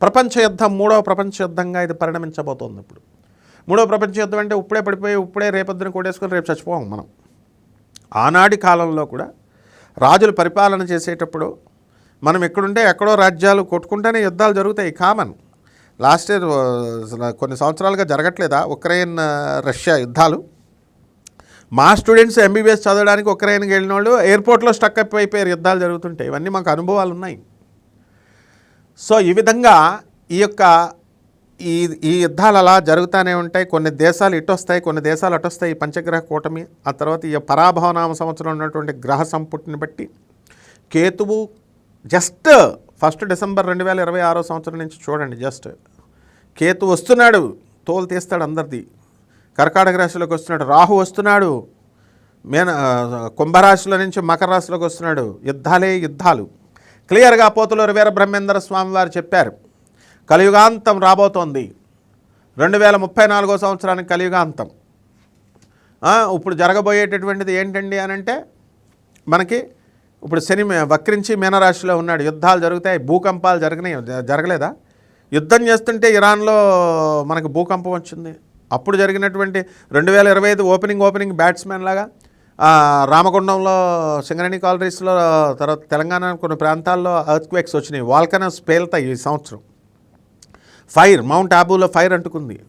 ప్రపంచ యుద్ధం మూడవ ప్రపంచ యుద్ధంగా ఇది పరిణమించబోతోంది. ఇప్పుడు మూడవ ప్రపంచ యుద్ధం అంటే ఇప్పుడే పడిపోయి ఇప్పుడే రేపొద్దున కొట్టేసుకొని రేపు చచ్చిపోం మనం. ఆనాటి కాలంలో కూడా రాజులు పరిపాలన చేసేటప్పుడు మనం ఎక్కడుంటే ఎక్కడో రాజ్యాలు కొట్టుకుంటేనే యుద్ధాలు జరుగుతాయి, కామన్. లాస్ట్ ఇయర్ కొన్ని సంవత్సరాలుగా జరగట్లేదా ఉక్రెయిన్ రష్యా యుద్ధాలు? మా స్టూడెంట్స్ ఎంబీబీఎస్ చదవడానికి ఉక్రెయిన్కి వెళ్ళిన వాళ్ళు ఎయిర్పోర్ట్లో స్టక్ అప్ అయిపోయారు యుద్ధాలు జరుగుతుంటాయి. ఇవన్నీ మాకు అనుభవాలు ఉన్నాయి. సో ఈ విధంగా ఈ యుద్ధాలు అలా జరుగుతూనే ఉంటాయి. కొన్ని దేశాలు ఇటు వస్తాయి, కొన్ని దేశాలు అటు వస్తాయి. ఈ పంచగ్రహ కూటమి, ఆ తర్వాత ఈ పరాభవనామ సంవత్సరం ఉన్నటువంటి గ్రహ సంపుటిని బట్టి కేతువు జస్ట్ 1 డిసెంబర్ 2026 సంవత్సరం నుంచి చూడండి, జస్ట్ కేతు వస్తున్నాడు, తోలు తీస్తాడు అందరిది. కర్కాటక రాశిలోకి వస్తున్నాడు. రాహు వస్తున్నాడు, కుంభరాశిలో నుంచి మకర రాశిలోకి వస్తున్నాడు. యుద్ధాలే యుద్ధాలు. క్లియర్గా పోతులూరు వీరబ్రహ్మేంద్ర స్వామి వారు చెప్పారు, కలియుగాంతం రాబోతోంది. 2034 సంవత్సరానికి కలియుగాంతం. ఇప్పుడు జరగబోయేటటువంటిది ఏంటండి అని అంటే, మనకి ఇప్పుడు శని వక్రించి మీనరాశిలో ఉన్నాడు. యుద్ధాలు జరుగుతాయి, భూకంపాలు జరగలేదా? యుద్ధం చేస్తుంటే ఇరాన్లో మనకు భూకంపం వచ్చింది. అప్పుడు జరిగినటువంటి 2025 ఓపెనింగ్ బ్యాట్స్మెన్ లాగా రామగుండంలో, సింగరేణి కాలరీస్లో, తర్వాత తెలంగాణ కొన్ని ప్రాంతాల్లో ఎర్త్క్వేక్స్ వచ్చినాయి. వాల్కనోస్ పేలుతాయి ఈ సంవత్సరం. ఫైర్, మౌంట్ ఆబూలో ఫైర్ అంటుకుంది.